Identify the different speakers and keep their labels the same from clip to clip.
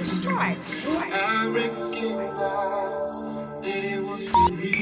Speaker 1: Stripes. I recognized that it was for me.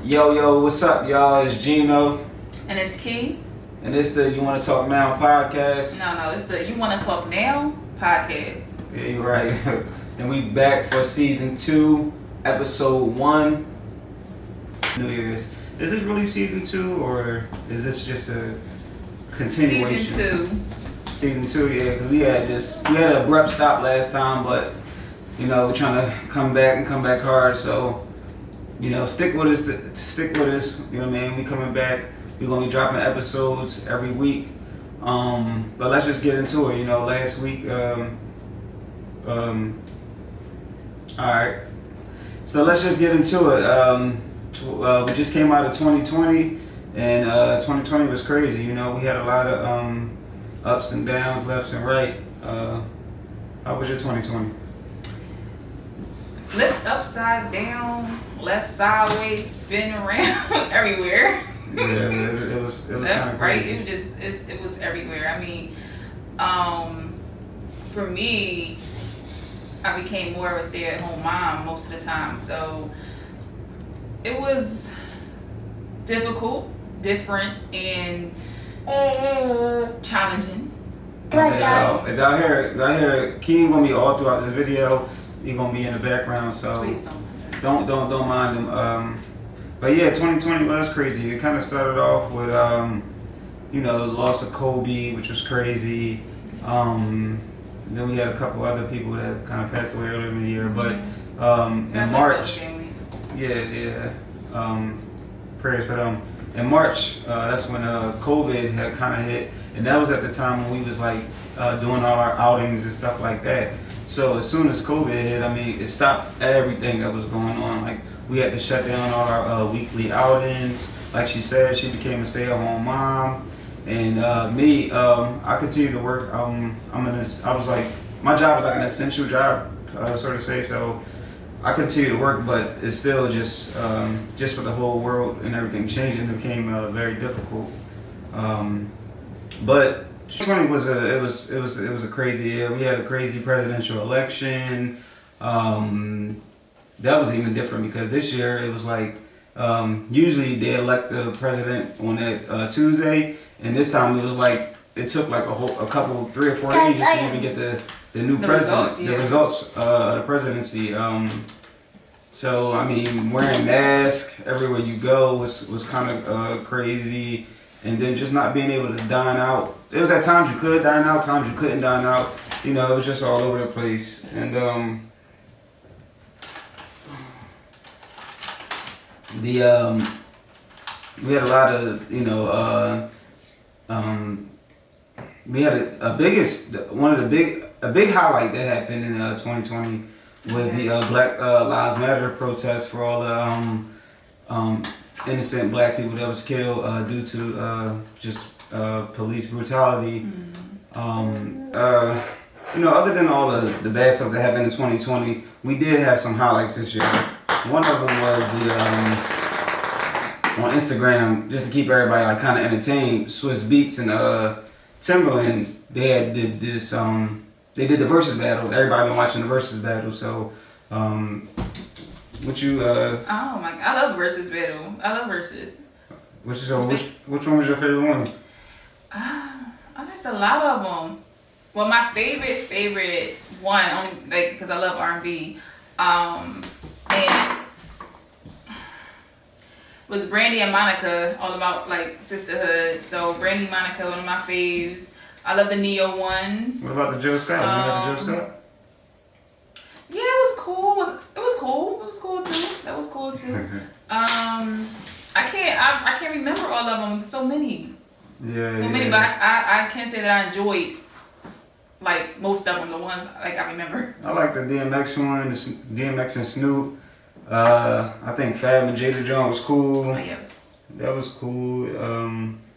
Speaker 2: Yo, what's up, y'all? It's Gino.
Speaker 3: And it's Key.
Speaker 2: And it's the You Want to Talk Now podcast.
Speaker 3: No, it's the You Want to Talk Now podcast.
Speaker 2: Yeah, you're right. And we back for season 2, episode 1. New Year's. Is this really season 2 or is this just a continuation? Season 2, yeah, because we had an abrupt stop last time, but we're trying to come back hard, so stick with us, you know what I mean? We coming back, we're going to be dropping episodes every week, but let's just get into it. Last week, alright, so let's just get into it. We just came out of 2020, and 2020 was crazy. We had a lot of ups and downs, left and right. How was your 2020?
Speaker 3: Flipped upside down, left sideways, spin around everywhere.
Speaker 2: Yeah, it was kind of
Speaker 3: right.
Speaker 2: crazy.
Speaker 3: It was everywhere. I mean, for me, I became more of a stay-at-home mom most of the time, so it was difficult, different, and challenging.
Speaker 2: If y'all hear King gonna be all throughout this video. He's gonna be in the background, so
Speaker 3: please don't
Speaker 2: mind him. But yeah, 2020 was crazy. It kind of started off with the loss of Kobe, which was crazy. Then we had a couple other people that kind of passed away earlier in the year. But in March, prayers for them. In March, that's when COVID had kind of hit, and that was at the time when we was like doing all our outings and stuff like that. So as soon as COVID hit, it stopped everything that was going on. Like, we had to shut down all our weekly outings. Like she said, she became a stay-at-home mom, and me, I continued to work. I was like, my job was like an essential job, sort of say. So I continued to work, but it's still just with the whole world and everything changing, it became very difficult. But 2020 was a crazy year. We had a crazy presidential election. That was even different because this year it was like usually they elect the president on that Tuesday, and this time it was like it took like a couple 3 or 4 days just to even get the new president, the results of the presidency. So wearing masks everywhere you go was kind of crazy. And then just not being able to dine out. It was at times you could dine out, times you couldn't dine out. It was just all over the place. And we had a lot of we had a big highlight that happened in 2020 was the Black Lives Matter protest for all the innocent black people that was killed due to police brutality. Other than all the bad stuff that happened in 2020, we did have some highlights this year. One of them was on Instagram, just to keep everybody like kind of entertained. Swiss Beats and Timberland, they did the versus battle. Everybody been watching the versus battle, so. What you
Speaker 3: oh my God, I love versus battle. I love versus.
Speaker 2: Which one was your favorite one?
Speaker 3: I liked a lot of them. Well, my favorite one, only like because I love R&B, and was Brandy and Monica, all about like sisterhood. So Brandy, Monica, one of my faves. I love the Neo one.
Speaker 2: What about the Joe Scott? You like the Joe Scott?
Speaker 3: Yeah, it was cool. It was cool too. That was cool too. I I can't remember all of them. So many.
Speaker 2: Yeah.
Speaker 3: So many, but I can't say that I enjoyed like most of them. The ones like I remember.
Speaker 2: I like the DMX one, the DMX and Snoop. I think Fab and Jada John was cool.
Speaker 3: Oh, yes.
Speaker 2: That was cool.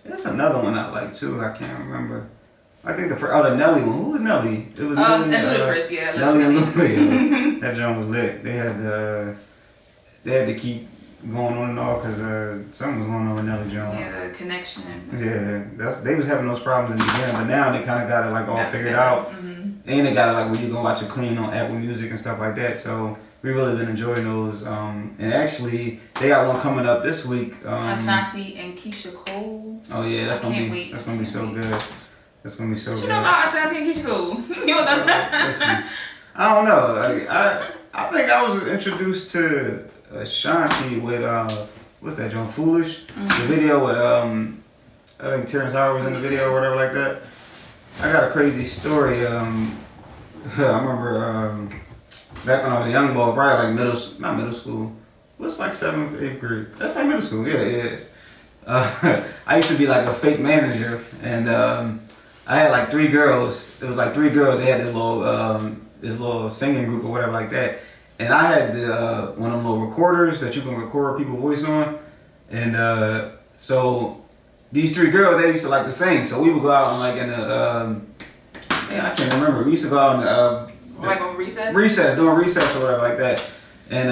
Speaker 2: There's another one I like too. I can't remember. I think the Nelly one. Who was Nelly? It was Nelly
Speaker 3: and Ludacris, yeah.
Speaker 2: Nelly and Ludacris. That joint was lit. They had to keep going on and off because something was going on with Nelly John.
Speaker 3: Yeah, the connection.
Speaker 2: Yeah, they was having those problems in the beginning, but now they kind of got it like all figured out, and they got it like when you go watch it clean on Apple Music and stuff like that. So we really been enjoying those. And actually, they got one coming up this week.
Speaker 3: Ashanti and Keisha Cole.
Speaker 2: Oh yeah, that's gonna be so good. That's gonna be so good.
Speaker 3: You know about Ashanti and Keisha Cole? You don't know that?
Speaker 2: Listen, I don't know. I think I was introduced to Ashanti with what's that joint? Foolish. The video with I think Terrence Howard was in the video or whatever like that. I got a crazy story. I remember back when I was a young boy, probably like not middle school. What's like 7th, 8th grade? That's like middle school. Yeah. I used to be like a fake manager, and I had like 3 girls. It was like 3 girls. They had this little singing group or whatever like that. And I had one of them little recorders that you can record people's voice on. And so these 3 girls, they used to like to sing. So we would go out and like in I can't remember. We used to go out and
Speaker 3: like on recess?
Speaker 2: During recess or whatever like that. And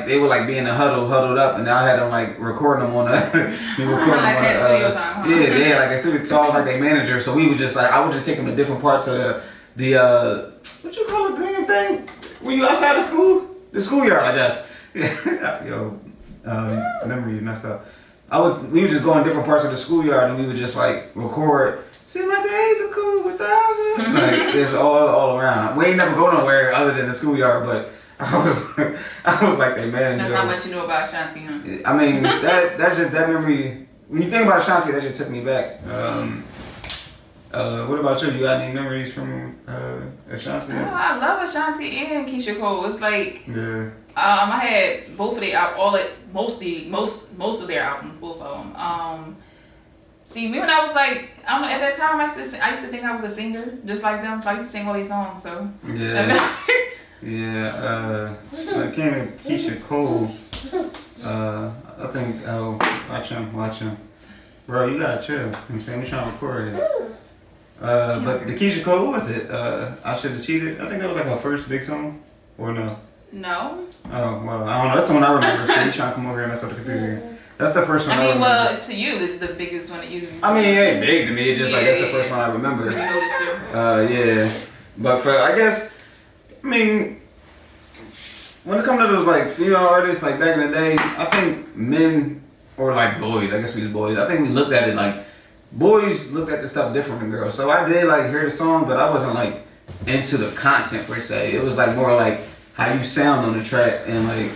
Speaker 2: they would like be in the huddled up, and I had them like recording them on
Speaker 3: like that studio time, huh?
Speaker 2: Yeah, they had like a studio, so I was like their manager. So we would just like, I would just take them to different parts of the what you call it, the damn thing? Were you outside the school? The schoolyard, I guess. Yo, memory messed up. We would just go in different parts of the schoolyard, and we would just like record. See, my days are cool without you. Like it's all around. We ain't never go nowhere other than the schoolyard, but I was like their manager.
Speaker 3: That's how much you know about Ashanti, huh?
Speaker 2: I mean, that's just that memory. When you think about Ashanti, that just took me back. What about you? You got any memories from Ashanti?
Speaker 3: Oh, I love Ashanti and Keisha Cole. It's like
Speaker 2: I
Speaker 3: had both of their most of their albums, both of them. See, me when I was like, I don't know, at that time I used to think I was a singer, just like them, so I used to sing all these songs. So
Speaker 2: yeah. When it came to Keisha Cole, I think watch him, bro. You gotta chill. I'm saying we trying to record here. But the Keisha Cole, what was it? I Should Have Cheated. I think that was like her first big song, or no?
Speaker 3: No.
Speaker 2: Oh well, I don't know. That's the one I remember. So you trying to come over here and mess up the computer? That's the first one.
Speaker 3: I mean, well, to you, it's the biggest one that you.
Speaker 2: I mean, it ain't big to me. It's just like that's the first one I remember.
Speaker 3: When you noticed it.
Speaker 2: Yeah, but I guess, I mean, when it comes to those like female artists, like back in the day, I think men or like boys. I guess we was boys. I think we looked at it like boys looked at the stuff different than girls. So I did like hear the song, but I wasn't like into the content per se. It was like more like how you sound on the track and like.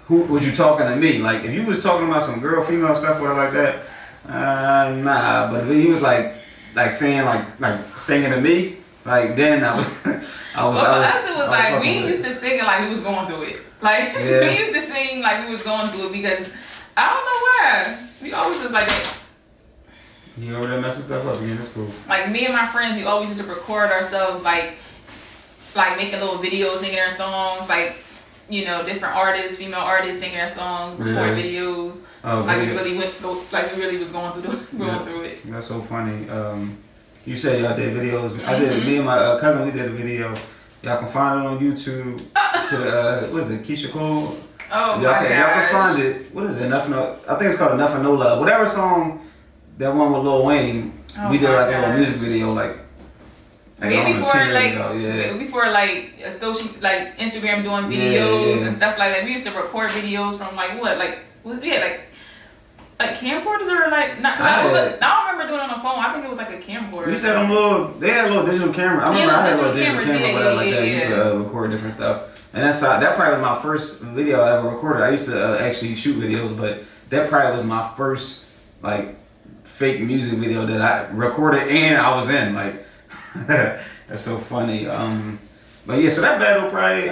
Speaker 2: Who was you talking to me? Like, if you was talking about some girl, female stuff, whatever like that, nah. But if he was like saying like singing to me, like then I was.
Speaker 3: Well, for us it was like we used to sing it like we was going through it. Like we used to sing like we was going through it because I don't know why we always was like that.
Speaker 2: You over there messing stuff up again? It's cool.
Speaker 3: Like me and my friends, we always used to record ourselves like making little videos, singing our songs, like. You know, different artists, female artists singing their songs, record videos. Like we really was going through it.
Speaker 2: That's so funny. You said y'all did videos. I did. Me and my cousin, we did a video. Y'all can find it on YouTube. To the what is it, Keisha Cole?
Speaker 3: Oh my gosh.
Speaker 2: Y'all can find it. What is it? I think it's called Enough of No Love. Whatever song, that one with Lil Wayne. We did like a little music video, like.
Speaker 3: Way before like social like Instagram doing videos and stuff like that. We used to record videos from like what we had like camcorders or like not. Cause I don't remember doing it on the phone. I think it was like a camcorder.
Speaker 2: We said they had a little digital camera. I remember I had a little digital camera, whatever like that. You could record different stuff. And that probably was my first video I ever recorded. I used to actually shoot videos, but that probably was my first like fake music video that I recorded and I was in like. That's so funny. But yeah, so that battle probably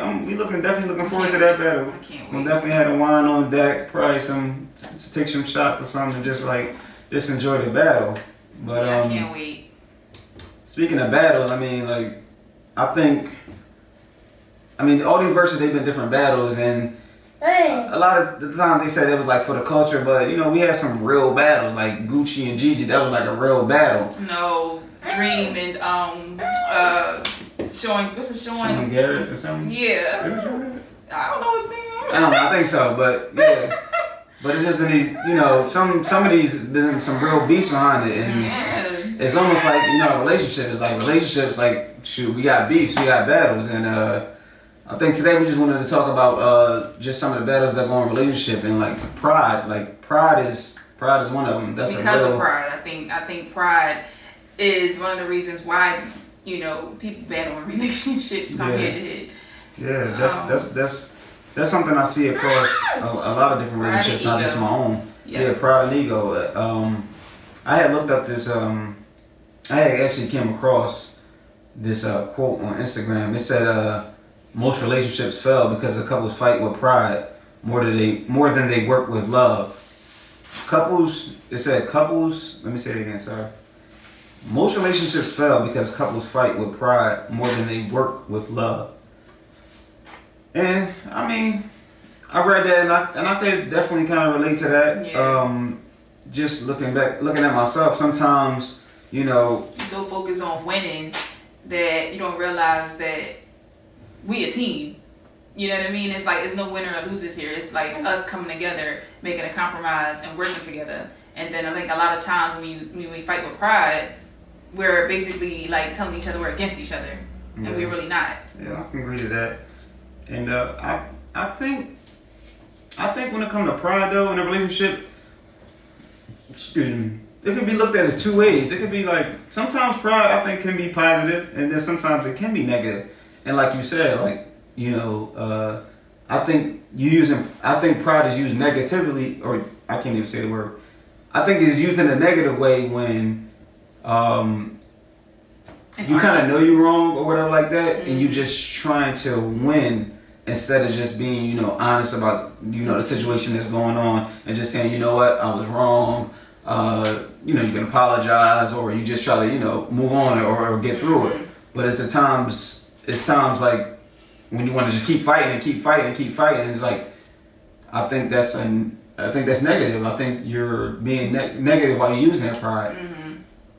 Speaker 2: definitely looking forward to that battle.
Speaker 3: I can't wait.
Speaker 2: We'll definitely have the wine on deck, probably take some shots or something, just enjoy the battle. But
Speaker 3: I can't wait.
Speaker 2: Speaking of battles, I mean, like, all these verses, they've been different battles, and a lot of the time they said it was like for the culture, but we had some real battles, like Gucci and Jeezy. That was like a real battle.
Speaker 3: No, Dream and Sean
Speaker 2: Garrett or something.
Speaker 3: Yeah. I don't know his name.
Speaker 2: I don't know. I think so, but yeah. But it's just been these, some of these been some real beats behind it, and it's almost like relationships. Like shoot, we got beefs, we got battles, and I think today we just wanted to talk about just some of the battles that go in relationship and like pride. Like pride is one of them. That's
Speaker 3: because of pride. I think pride is one of the reasons why people battle in relationships come head to head.
Speaker 2: Yeah, that's something I see across a lot of different relationships, not just my own. Yeah, pride and ego. I had looked up this. I had actually came across this quote on Instagram. It said, "Most relationships fail because the couples fight with pride more than they work with love." It said couples. Let me say it again. Sorry. Most relationships fail because couples fight with pride more than they work with love. And I mean, I read that and I could definitely kind of relate to that.
Speaker 3: Yeah.
Speaker 2: Just looking at myself, sometimes
Speaker 3: you're so focused on winning that you don't realize that we a team. You know what I mean? It's like it's no winner or losers here. It's like us coming together, making a compromise, and working together. And then I think a lot of times when we fight with pride, we're basically like telling each other we're against each other, and we're really not.
Speaker 2: Yeah, I can agree to that. And I think when it comes to pride though in a relationship, it can be looked at as two ways. It could be like sometimes pride I think can be positive, and then sometimes it can be negative. And like you said, like I think pride is used negatively, or I can't even say the word. I think it's used in a negative way when you kind of know you're wrong or whatever like that, and you're just trying to win instead of just being, honest about, the situation that's going on and just saying, you know what, I was wrong. You can apologize, or you just try to, move on or get through it. But it's times like when you want to just keep fighting and keep fighting and keep fighting. And it's like, I think that's negative. I think you're being negative while you're using that pride.
Speaker 3: Mm-hmm.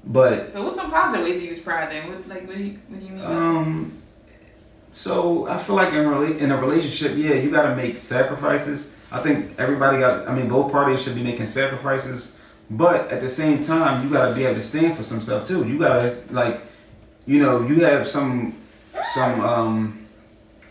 Speaker 2: But
Speaker 3: so what's some positive ways to use pride then? What do you mean?
Speaker 2: So I feel like in a relationship, yeah, you got to make sacrifices. I think both parties should be making sacrifices, but at the same time, you got to be able to stand for some stuff too. You got to you have some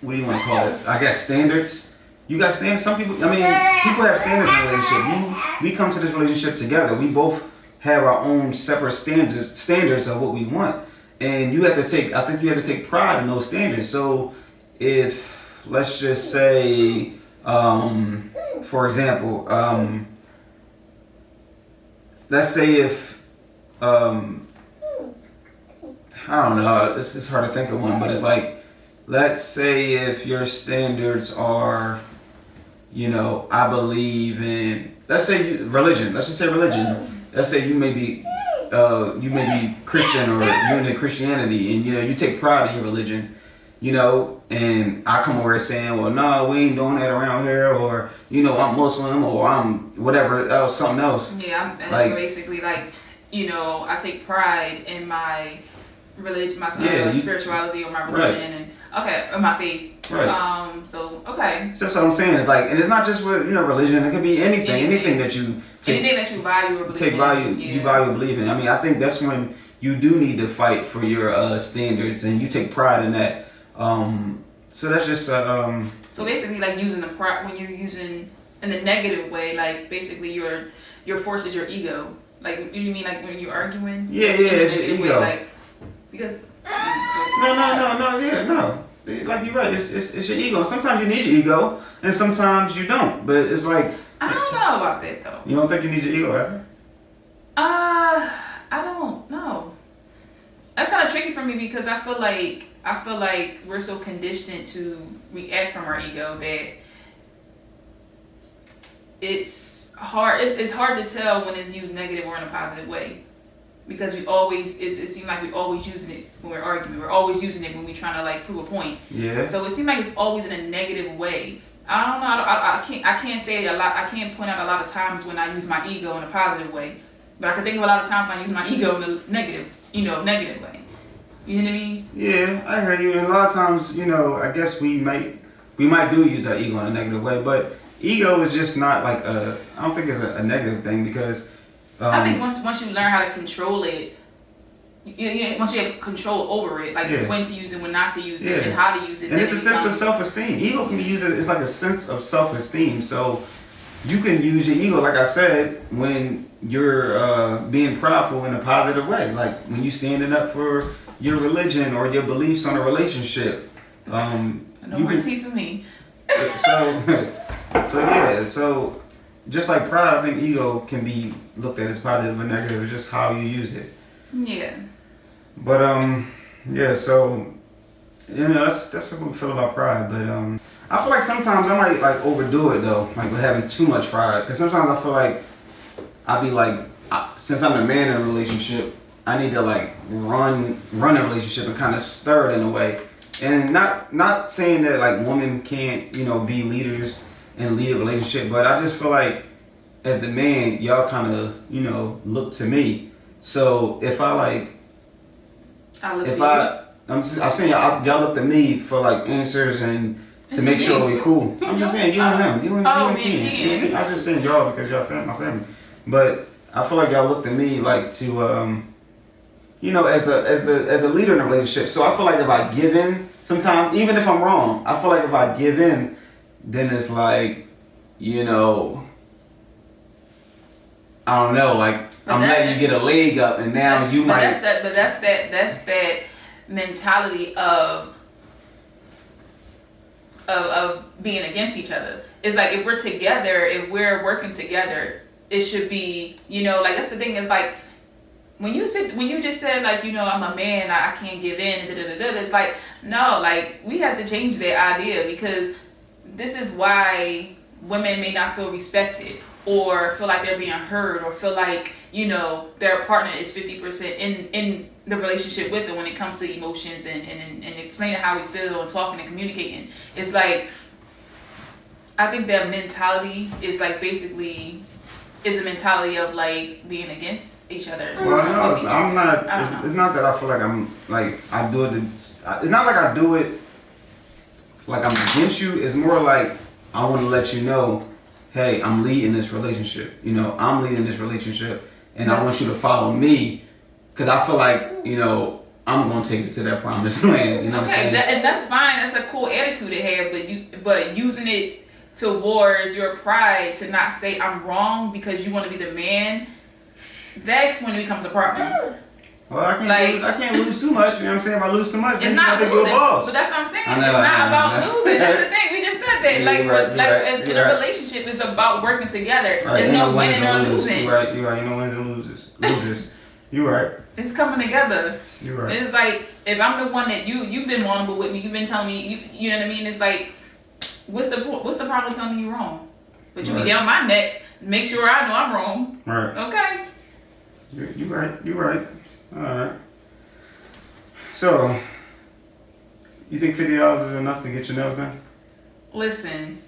Speaker 2: what do you want to call it? I guess standards. You got standards. Some people, people have standards in a relationship. We come to this relationship together. We both have our own separate standards of what we want. And you have to take pride in those standards. So if, let's just say, for example, let's say if, I don't know, it's hard to think of one, but it's like, let's say if your standards are, I believe in, let's say religion. Let's just say religion. Let's say you may be Christian, or you're into Christianity, and you take pride in your religion, and I come over here saying, well, no, we ain't doing that around here, or I'm Muslim, or I'm whatever else, something else.
Speaker 3: Yeah, and like, so basically like, I take pride in my religion, my spirituality, or my religion, and or my faith. Right. So okay. So
Speaker 2: that's what I'm saying. It's like, and it's not just with religion. It could be anything that you
Speaker 3: anything that you value or believe in.
Speaker 2: You value or believe in. I think that's when you do need to fight for your standards, and you take pride in that. So that's just.
Speaker 3: So basically, like using the pride when you're using in the negative way, like basically your force is your ego. Like you mean like when you're arguing?
Speaker 2: Yeah, it's your ego.
Speaker 3: Like because.
Speaker 2: No. Like you're right. It's your ego. Sometimes you need your ego, and sometimes you don't. But it's like
Speaker 3: I don't know about that though.
Speaker 2: You don't think you need your ego, ever?
Speaker 3: I don't know. That's kind of tricky for me because I feel like I feel like we're so conditioned to react from our ego that it's hard. It's hard to tell when it's used negative or in a positive way, because we always it seems like we're always using it when we're arguing. We're always using it when we're trying to like prove a point.
Speaker 2: Yeah.
Speaker 3: So it seems like it's always in a negative way. I don't know. I can't say a lot. I can't point out a lot of times when I use my ego in a positive way, but I can think of a lot of times when I use my ego in a negative, negative way. You know what I mean?
Speaker 2: Yeah, I heard you. And a lot of times, I guess we might do use our ego in a negative way, but ego is just not like I don't think it's a negative thing, because
Speaker 3: I think once you learn how to control it, once you have control over it, like when to use it, when not to use it, and how to use it.
Speaker 2: And it's a sense of self-esteem. Ego can be used as, it's like a sense of self-esteem. So you can use your ego, like I said, when you're being prideful in a positive way, like when you're standing up for your religion or your beliefs on a relationship.
Speaker 3: No more tea for me.
Speaker 2: So just like pride, I think ego can be looked at as positive or negative. It's just how you use it.
Speaker 3: Yeah.
Speaker 2: But so that's what we feel about pride. But I feel like sometimes I might like overdo it though, like with having too much pride. Because sometimes I feel like I'll be like, since I'm a man in a relationship, I need to like run a relationship and kind of stir it in a way. And not saying that like women can't be leaders and lead a relationship, but I just feel like as the man, y'all kind of look to me. So if I like, I'm saying y'all look to me for like answers and to make sure we're cool. I'm just saying you and him, you and Ken. I'm just saying y'all because y'all my family. But I feel like y'all look to me like to as the leader in the relationship. So I feel like if I give in, sometimes even if I'm wrong, I feel like if I give in, then it's like I don't know, like I'm letting you get a leg up, and now you might.
Speaker 3: That's that mentality of being against each other. It's like if we're together, if we're working together, it should be like that's the thing. Is like when you just said like I'm a man, I can't give in. It's like no, like we have to change that idea, because this is why women may not feel respected, or feel like they're being heard, or feel like their partner is 50% in the relationship with them when it comes to emotions and explaining how we feel and talking and communicating. It's like I think that mentality is like basically is a mentality of like being against each other.
Speaker 2: Well, no, I'm not. It's not that I feel like I'm like I do it. It's not like I do it like I'm against you. It's more like I want to let you know, hey, I'm leading this relationship. I'm leading this relationship, and I want you to follow me, because I feel like I'm gonna take you to that promised land. You know what I'm saying?
Speaker 3: And that's fine. That's a cool attitude to have, but using it towards your pride to not say I'm wrong because you want to be the man, that's when it becomes a problem.
Speaker 2: Well, I can't lose too much. You know what I'm saying? If I lose too much,
Speaker 3: it's not losing. But that's what I'm saying. It's not about losing. That's the thing. We just said that.
Speaker 2: Yeah,
Speaker 3: In a relationship, it's about working together. Right. There's no winning or losing.
Speaker 2: You're right. You know wins and losers. You're right.
Speaker 3: It's coming together.
Speaker 2: You're right.
Speaker 3: It's like if I'm the one that you've been vulnerable with me, you've been telling me, you know what I mean? It's like, what's the problem telling me you're wrong? But you be down my neck, make sure I know I'm wrong.
Speaker 2: Right.
Speaker 3: Okay.
Speaker 2: You're right. Alright. So, you think $50 is enough to get your nails done?
Speaker 3: Listen.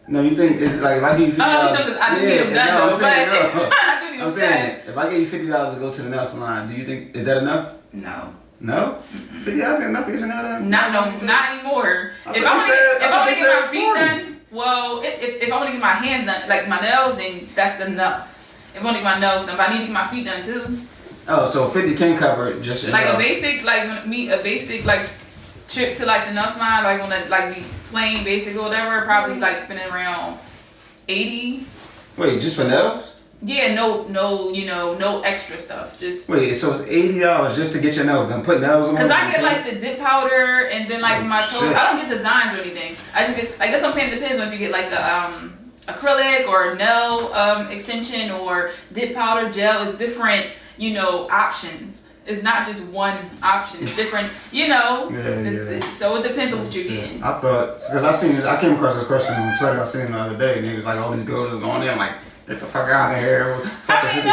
Speaker 2: No, you think it's like if I give you $50?
Speaker 3: I didn't need them done though, I do need them done.
Speaker 2: If I give you $50 to go to the nail salon, do you think is that enough?
Speaker 3: No.
Speaker 2: No? $50 ain't enough to get your nail done?
Speaker 3: Not anymore. If I want to get my feet done, well, if I want to get my hands done, like my nails, then that's enough. If I want to get my nails done, but I need to get my feet done too.
Speaker 2: Oh, so 50 can cover just
Speaker 3: like a basic trip to like the nail salon, like on the like be plain basic or whatever, probably like spending around 80.
Speaker 2: Wait, just for nails?
Speaker 3: Yeah, no extra stuff. Just
Speaker 2: wait, so it's $80 just to get your nails done? Put nails on?
Speaker 3: Because I get like the dip powder and then like my toes. I don't get designs or anything. I just get like that's what I'm saying. It depends on if you get like the acrylic or nail extension or dip powder gel. It's different. Options. it's not just one option. It's different, you know. So it depends on what you're getting.
Speaker 2: I thought, because I came across this question on Twitter. I seen it the other day, and it was like all these girls was going in like, get the fuck out of here. Fuck $50.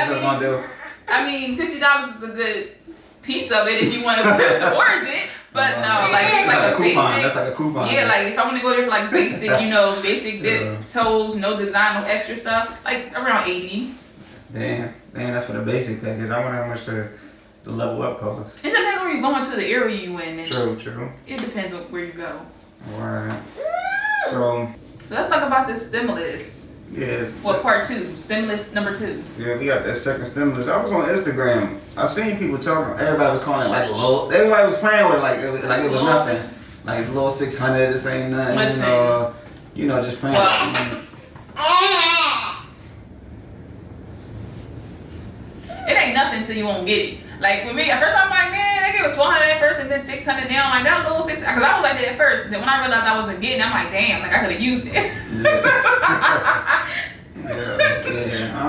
Speaker 2: What's gonna do?
Speaker 3: I mean, $50 is a good piece of it if you want to put towards it. But no, like it's like a basic.
Speaker 2: That's like a coupon.
Speaker 3: Yeah, like if I want to go there for like basic, you know, basic dip toes, no design, no extra stuff, like around 80.
Speaker 2: Damn, that's for the basic package. I wonder how much the level up costs.
Speaker 3: It depends where you're going to the area you in. And
Speaker 2: True.
Speaker 3: It depends on where you go.
Speaker 2: Alright. So
Speaker 3: let's talk about this stimulus.
Speaker 2: Yes.
Speaker 3: Well, part 2, stimulus number 2.
Speaker 2: Yeah, we got that second stimulus. I was on Instagram. I seen people talking. Everybody was calling it like low. Everybody was playing with it like it was nothing. Like low 600. This ain't nothing.
Speaker 3: Listen.
Speaker 2: You know, just playing.
Speaker 3: It ain't nothing till you won't get it. Like with me, at first I'm like, man, they gave us 1200 at first and then 600 now. I'm like, that little 600, because I was like that at first. Then when I realized I wasn't getting it, I'm like, damn, like I could have used it.
Speaker 2: Yeah. I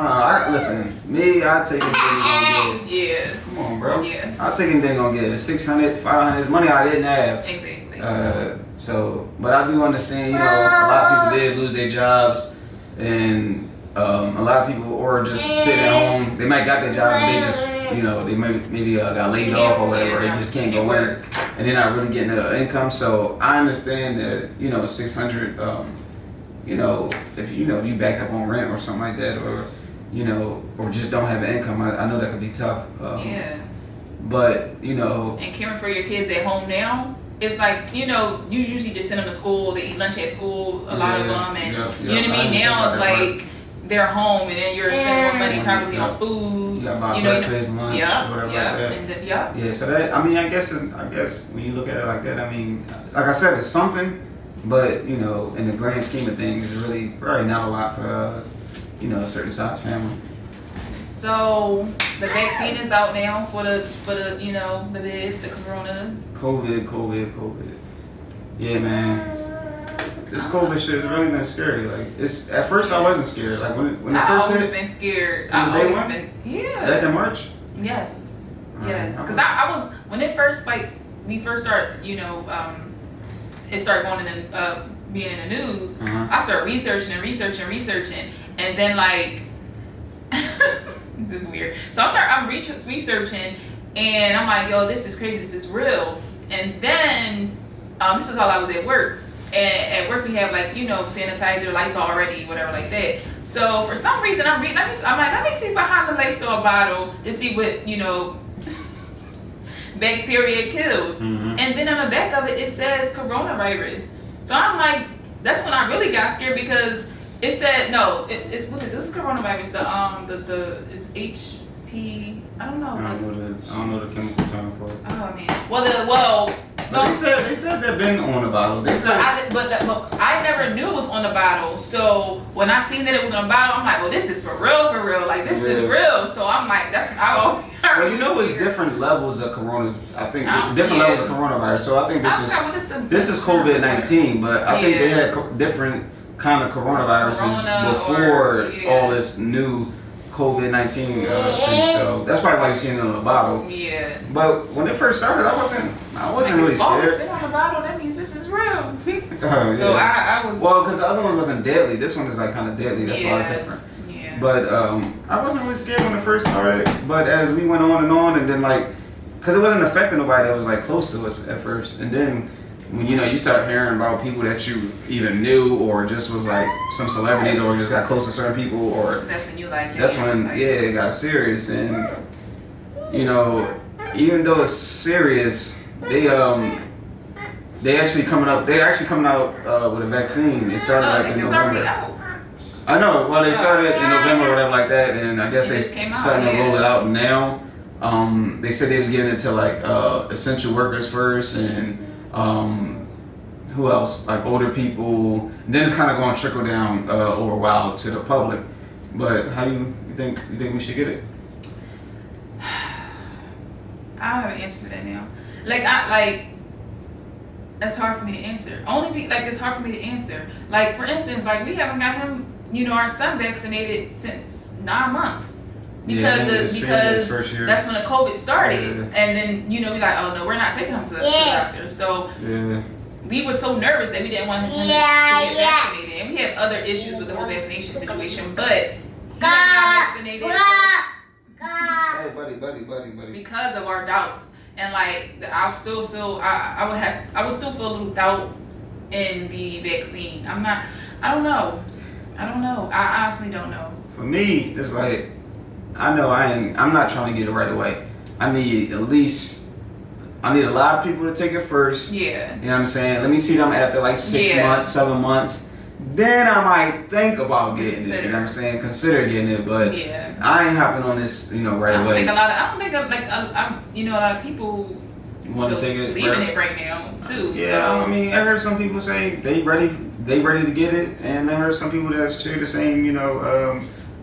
Speaker 2: don't know. Listen, me, I take anything gonna get.
Speaker 3: Yeah.
Speaker 2: Come on, bro.
Speaker 3: Yeah.
Speaker 2: I take anything gonna get. 600, 500, it's money I didn't have.
Speaker 3: Exactly.
Speaker 2: But I do understand, you know, a lot of people did lose their jobs, and a lot of people or just sitting at home. They might got their job, but they just, you know, they maybe got laid off or whatever. They just can't go work, and they're not really getting the income. So I understand that, you know, 600. You know, if you backed up on rent or something like that, or you know, or just don't have an income, I know that could be tough.
Speaker 3: Yeah.
Speaker 2: But you know,
Speaker 3: and caring for your kids at home now, it's like, you know, you usually just send them to school. They eat lunch at school, a lot of them, and you know what I mean. Now it's like they're home, and then you're spending more money probably on food.
Speaker 2: You got buy breakfast, lunch, whatever like that.
Speaker 3: And
Speaker 2: yeah. So that, I mean, I guess when you look at it like that, I mean, like I said, it's something. But, you know, in the grand scheme of things, it's really probably not a lot for, you know, a certain size family.
Speaker 3: So, the vaccine is out now for the you know, the corona.
Speaker 2: COVID. Yeah, man. This COVID shit has really been scary. Like, it's at first I wasn't scared. Like, when it first hit.
Speaker 3: I've always been scared. I've always been, yeah.
Speaker 2: Back in March?
Speaker 3: Yes. Yes. Because I was, when it first, like, we first started, you know, it started going in being in the news. I started researching, and then like this is weird. So I'm researching, and I'm like, yo, this is crazy, this is real. And then this was while I was at work, and at work we have like, you know, sanitizer, Lysol already, whatever like that. So for some reason I'm like, let me see behind the Lysol bottle to see what, you know, bacteria kills. And then on the back of it says coronavirus. So I'm like, that's when I really got scared, because it said it's what is it? What's coronavirus? The it's HP. I don't know.
Speaker 2: I don't know the chemical term for it.
Speaker 3: Oh man.
Speaker 2: They said they've been on the bottle. They said,
Speaker 3: but I never knew it was on the bottle. So when I seen that it was on the bottle, I'm like, well, this is for real. Like, this is real. So I'm like,
Speaker 2: well, you know, it's different levels of coronas. I think different levels of coronavirus. So I think this is COVID-19, but I think they had different kind of coronaviruses before all this new COVID-19 thing. So that's probably why you're seeing it on the bottle.
Speaker 3: Yeah.
Speaker 2: But when it first started, I wasn't really scared.
Speaker 3: It's been on the bottle. That means this is real.
Speaker 2: So
Speaker 3: I was.
Speaker 2: Well, because the other one wasn't deadly. This one is like kind of deadly. That's why it's different.
Speaker 3: Yeah.
Speaker 2: But I wasn't really scared when it first started. But as we went on, and then like, because it wasn't affecting nobody that was like close to us at first, and then when you start hearing about people that you either knew or just was like some celebrities or just got close to certain people, or
Speaker 3: that's when you like.
Speaker 2: That's when it got serious, and you know, even though it's serious, they actually coming out with a vaccine. It started like in November. I know. Well, they started in November or whatever like that, and I guess they starting to roll it out now. They said they was giving it to like essential workers first, and who else? Like older people. Then it's kind of going to trickle down over a while to the public. But how you think we should get it?
Speaker 3: I don't have an answer for that now. That's hard for me to answer. It's hard for me to answer. Like, for instance, like we haven't got him, you know, our son vaccinated since 9 months. because that's when the COVID started, and then we like, oh no, we're not taking him to the doctor. So we were so nervous that we didn't want him to get vaccinated, and we have other issues with the whole vaccination situation. But he got vaccinated.
Speaker 2: Hey, buddy.
Speaker 3: Because of our doubts, and like I still feel I would still feel a little doubt in the vaccine. I don't know. I honestly don't know.
Speaker 2: For me, it's like I'm not trying to get it right away. I need a lot of people to take it first.
Speaker 3: Yeah.
Speaker 2: You know what I'm saying? Let me see them after like 6 months, 7 months. Then I might think about getting it. You know what I'm saying? Consider getting it, but I ain't hopping on this, right away.
Speaker 3: I don't think a lot of people
Speaker 2: want to take it,
Speaker 3: leaving it right now too.
Speaker 2: Yeah,
Speaker 3: so.
Speaker 2: I mean, I heard some people say they ready to get it, and I heard some people that share the same,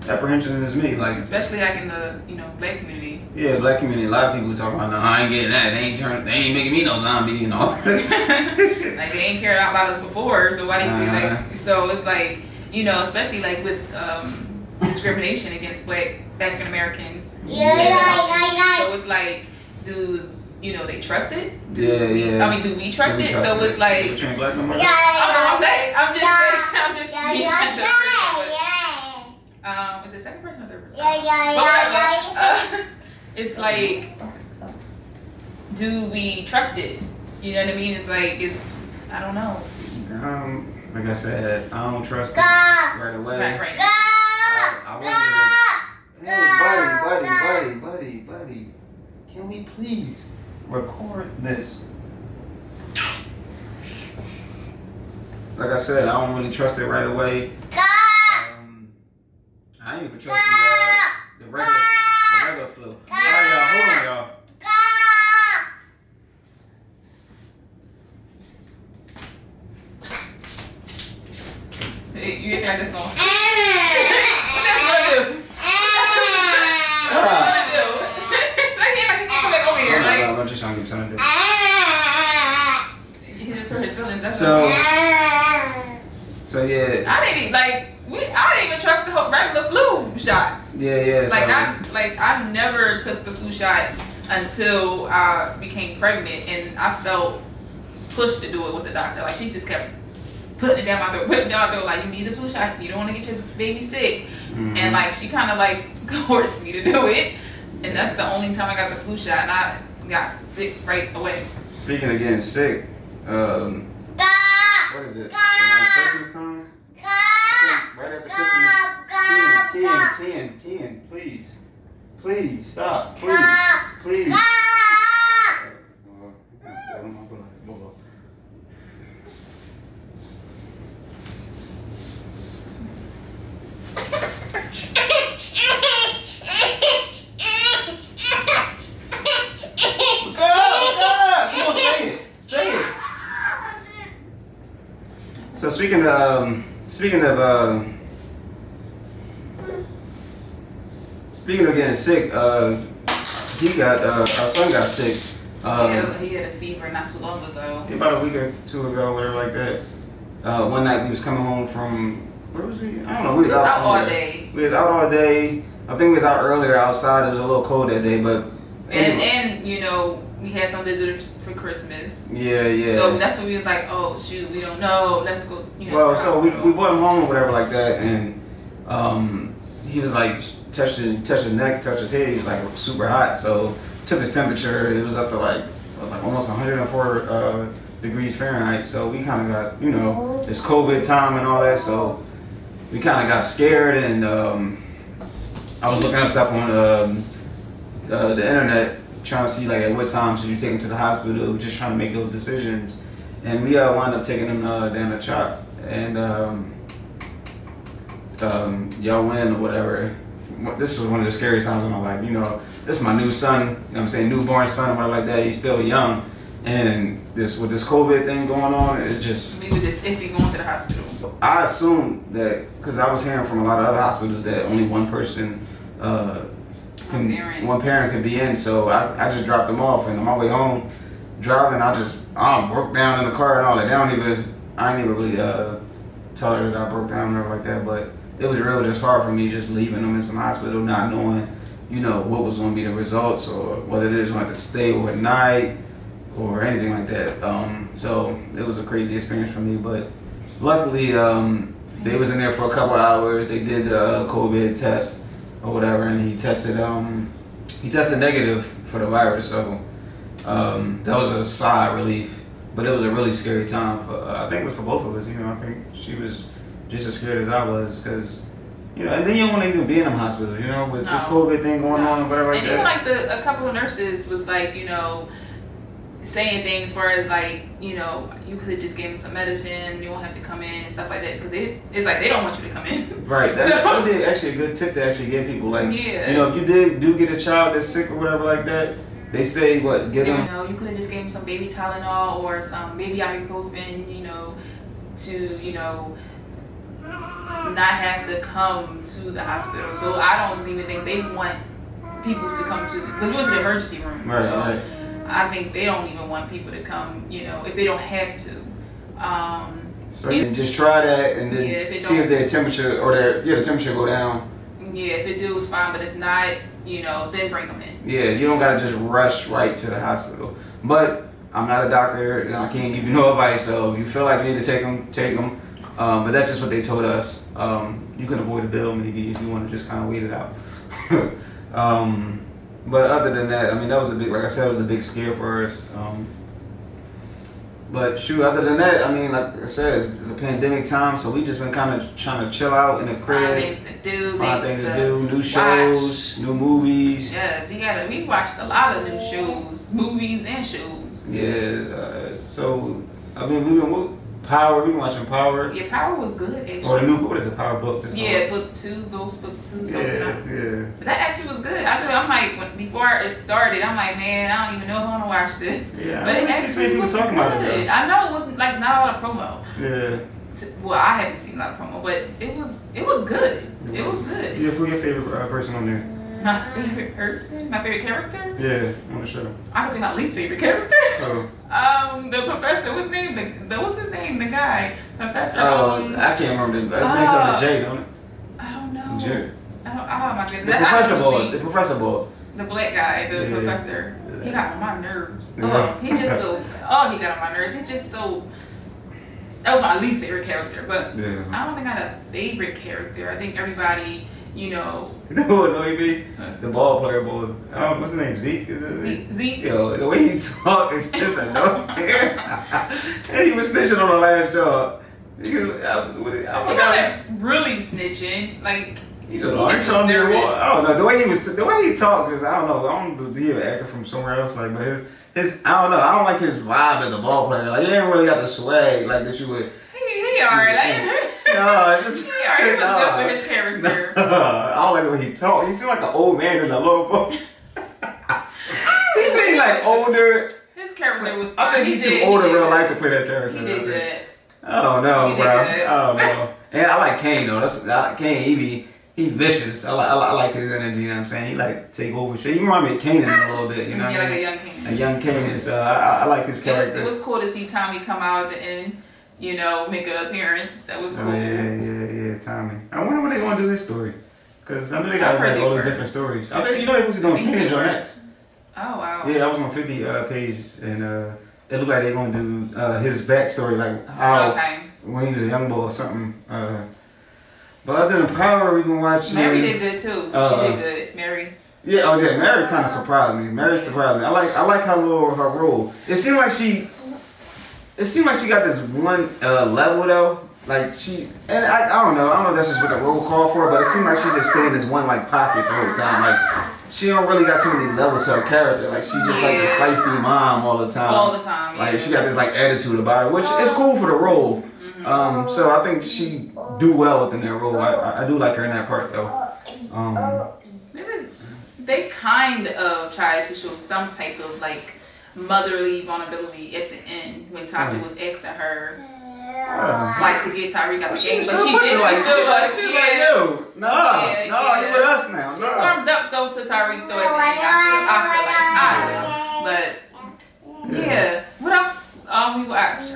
Speaker 2: apprehension as me, like
Speaker 3: especially like in the black community.
Speaker 2: Yeah, black community. A lot of people talk about, no, I ain't getting that. They ain't making me no zombie,
Speaker 3: Like they ain't cared about us before, so why do you like? So it's like especially like with discrimination against Black African Americans. So it's like, do they trust it?
Speaker 2: Yeah.
Speaker 3: I mean, do we trust it? So it's like,
Speaker 2: you ain't black no more?
Speaker 3: I'm black. I'm just speaking to the person. Is it second person or third person? It's like, do we trust it? You know what I mean? It's like, I don't know.
Speaker 2: Like I said, I don't trust it right away.
Speaker 3: Right.
Speaker 2: Hey, buddy. Can we please record this? Like I said, I don't really trust it right away. I ain't even trust the regular flu. All right, y'all, hold on, y'all.
Speaker 3: You ain't got this one. What that's gonna do? What's gonna do? I can't come back over here.
Speaker 2: I'm just trying to get something to do.
Speaker 3: He just hurt his feelings. That's
Speaker 2: so yeah.
Speaker 3: I didn't even trust the whole regular flu shots.
Speaker 2: Yeah.
Speaker 3: I never took the flu shot until I became pregnant, and I felt pushed to do it with the doctor. Like she just kept putting it down my throat, like, you need the flu shot. You don't want to get your baby sick. Mm-hmm. And like she kind of like coerced me to do it, and that's the only time I got the flu shot, and I got sick right away.
Speaker 2: Speaking of getting sick, what is it? Around Christmas time? Right after Christmas. Ken, please stop. Please. So speaking of getting sick, our son got sick.
Speaker 3: He had a fever not too long ago.
Speaker 2: About a week or two ago, whatever like that. One night we was coming home from, where was we? I don't know. We was out
Speaker 3: all day.
Speaker 2: We was out all day. I think we was out earlier outside. It was a little cold that day, but
Speaker 3: and we had some visitors for Christmas.
Speaker 2: Yeah.
Speaker 3: So that's when we was like, oh shoot, we don't know. Let's go.
Speaker 2: Well, so we brought him home or whatever like that, and he was like touched his neck, touched his head. He was like super hot, so took his temperature. It was up to like almost 104 degrees Fahrenheit. So we kind of got it's COVID time and all that. So we kind of got scared, and I was looking up stuff on the internet, trying to see like at what time should you take him to the hospital, just trying to make those decisions. And we wound up taking him down the CHOP, and y'all went or whatever. This was one of the scariest times of my life. This is my new son, you know what I'm saying, newborn son or whatever like that. He's still young, and with this COVID thing going on, it's just...
Speaker 3: We were just iffy going to the hospital.
Speaker 2: I assumed that, because I was hearing from a lot of other hospitals that only one person, one parent could be in, so I just dropped him off, and on my way home, driving, I broke down in the car and all that. I didn't even really tell her that I broke down or like that, but it was just hard for me just leaving them in some hospital, not knowing what was going to be the results or whether they was going to have to stay overnight or anything like that. So it was a crazy experience for me, but luckily they was in there for a couple hours. They did the COVID test or whatever, and he tested negative for the virus. So that was a sigh of relief, but it was a really scary time for I think it was for both of us. I think she was just as scared as I was because. And then you don't want to even be in them hospitals, with this COVID thing going on or whatever like that.
Speaker 3: And even like a couple of nurses was like, saying things as far as like, you could have just gave them some medicine, you won't have to come in and stuff like that, because it's like they don't want you to come in.
Speaker 2: Right. That would be actually a good tip to actually give people. Like, if you do get a child that's sick or whatever like that, they say give them.
Speaker 3: You could have just gave them some baby Tylenol or some baby ibuprofen, to not have to come to the hospital. So I don't even think they want people to come to because we went to the emergency room.
Speaker 2: Right.
Speaker 3: I think they don't even want people to come, if they don't have to.
Speaker 2: So you can just try that and then see if their temperature or the temperature go down.
Speaker 3: Yeah, if it do, it's fine. But if not, then bring them in.
Speaker 2: Yeah, you don't gotta just rush right to the hospital. But I'm not a doctor and I can't give you no advice. So if you feel like you need to take them, take them. But that's just what they told us. You can avoid a bill maybe if you want to just kind of wait it out. But other than that, that was like I said, it was a big scare for us. But shoot, other than that, like I said, it's a pandemic time, so we just been kind of trying to chill out in the crib.
Speaker 3: Find things to do,
Speaker 2: new shows, new movies.
Speaker 3: Yes, we watched a lot of new shows, movies and shows.
Speaker 2: Yeah, so we've been watching Power.
Speaker 3: Yeah, Power was good actually.
Speaker 2: Or the new, what is it, Power book?
Speaker 3: Book 2, Ghost Book 2, something
Speaker 2: Yeah.
Speaker 3: But that actually was good. I'm like, before it started, I'm like, man, I don't even know if I want to watch this.
Speaker 2: Yeah,
Speaker 3: but it actually was
Speaker 2: talking
Speaker 3: good.
Speaker 2: About it,
Speaker 3: I know it wasn't like not a lot of promo.
Speaker 2: Yeah.
Speaker 3: Well, I haven't seen a lot of promo, but it was good. It was good.
Speaker 2: Yeah, who's your favorite person on there?
Speaker 3: My favorite person? My favorite character?
Speaker 2: Yeah, on the show.
Speaker 3: I can say my least favorite character.
Speaker 2: Oh.
Speaker 3: The professor. What's his name? What's his name? The guy, Professor.
Speaker 2: I can't remember. His name's something J, don't it?
Speaker 3: I don't know.
Speaker 2: J.
Speaker 3: I don't. Oh my goodness.
Speaker 2: The professor boy.
Speaker 3: The black guy, the professor. He got on my nerves.
Speaker 2: Yeah.
Speaker 3: He just so. He got on my nerves. He just so. That was my least favorite character, but I don't think I had a favorite character. I think everybody.
Speaker 2: You know who annoyed me? The ball player boy. What's his name? Zeke? Is it
Speaker 3: Zeke?
Speaker 2: Yo, the way he talk is just annoying. And he was snitching on the last job. I
Speaker 3: wasn't really snitching. Like
Speaker 2: he just was nervous. I don't know. The way he talked is I don't know. I don't know if he an actor from somewhere else. Like, but his I don't know. I don't like his vibe as a ball player. Like he ain't really got the swag like that you would.
Speaker 3: He alright.
Speaker 2: No, just
Speaker 3: he was good for his character.
Speaker 2: I don't like the way he talked. He seemed like an old man in a little book. He seemed like older.
Speaker 3: His character was fine.
Speaker 2: I think he's too old in real life to play that character.
Speaker 3: He did good.
Speaker 2: Oh no, bro. Oh no. And I like Kane though. Kane. He vicious. I like his energy. You know what I'm saying? He like take over shit. He remind me of Kanan a little bit. You know?
Speaker 3: Yeah, like a young Kanan.
Speaker 2: A young Kanan. So I like his character.
Speaker 3: It was cool to see Tommy come out at the end. Make an appearance. That was cool.
Speaker 2: Oh, yeah, Tommy. I wonder when they're going to do this story. Because I know they got like all these different stories. I think, they was doing Kanan Joe next.
Speaker 3: Oh, wow.
Speaker 2: Yeah, I was on 50 pages. And it looked like they're going to do his backstory, like how when he was a young boy or something. But other than Power, we've been watching.
Speaker 3: Mary did good too. She did good. Mary.
Speaker 2: Yeah, Mary kind of surprised me. Mary surprised me. I like her role. It seemed like she got this one level though. Like I don't know if that's just what the role called for, but it seemed like she just stayed in this one like pocket the whole time. Like she don't really got too many levels to her character. Like she just like this feisty mom all the time.
Speaker 3: All the time.
Speaker 2: Like she got this like attitude about her, which is cool for the role. So I think she do well within that role. I do like her in that part though.
Speaker 3: They kind of tried to show some type of like motherly vulnerability at the end when Tasha was asking her like to get Tyreek out the game, but she did. She still was.
Speaker 2: She was like, yo, you with us now.
Speaker 3: She warmed up though to Tyreek though at the end. I feel like but yeah. What else? We watched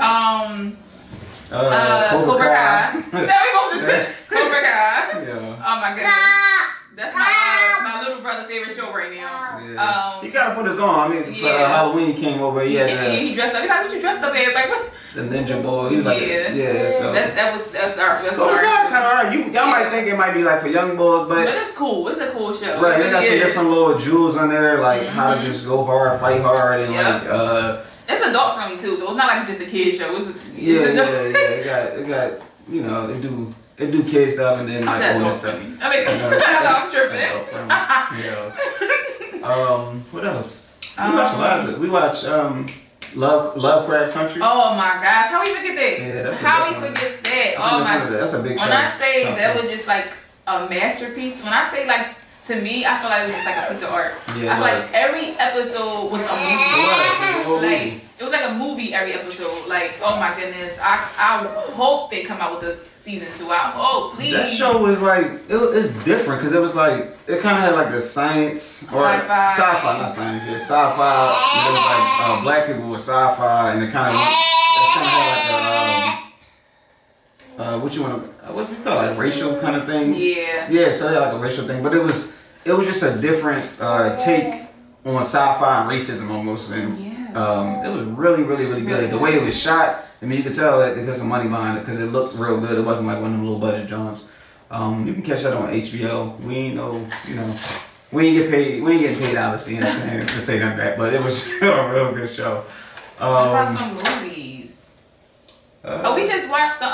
Speaker 3: Cobra Kai. There we go. Cobra Kai.
Speaker 2: Yeah.
Speaker 3: Oh my goodness. That's my little brother's favorite show right now.
Speaker 2: Yeah. He gotta put his on. I mean, for Halloween he came over. He
Speaker 3: dressed up. He's like, what you dressed up as? Like, what?
Speaker 2: The Ninja Boy. He was like, So
Speaker 3: that's our.
Speaker 2: Kind of hard. Y'all might think it might be like for young boys, but
Speaker 3: it's cool. It's a cool show.
Speaker 2: Right. They got some different little jewels on there, like how to just go hard, fight hard, and like.
Speaker 3: It's adult friendly too, so it's not like just a kid show. It's
Speaker 2: It got it do kid stuff and then like older stuff.
Speaker 3: I mean, I'm tripping.
Speaker 2: What else? We watch Lovecraft Country.
Speaker 3: Oh my gosh, how we forget that?
Speaker 2: Yeah,
Speaker 3: how we forget that? Oh my,
Speaker 2: that's a big show.
Speaker 3: When I say that was just like a masterpiece, when I say like. To me, I feel like it was just like a piece of art.
Speaker 2: Yeah,
Speaker 3: I feel like every episode was a movie. It was like a movie every episode. Like, oh my goodness. I hope they come out with a season 2. I hope, please.
Speaker 2: That show was like, it's different because it was like, it kind of had like the science. Or sci-fi, not science, sci-fi. It was like black people with sci-fi and it kind of had like what's it called, like racial kind of thing? Yeah, so yeah, like a racial thing, but it was just a different take on sci-fi and racism almost, and it was really, really, really good. The way it was shot, I mean, you could tell that they put some money behind it because it looked real good. It wasn't like one of them low budget joints. You can catch that on HBO. We ain't we ain't getting paid obviously, you know what I'm saying, to say that, but it was a real good show.
Speaker 3: What about some movies? We just watched the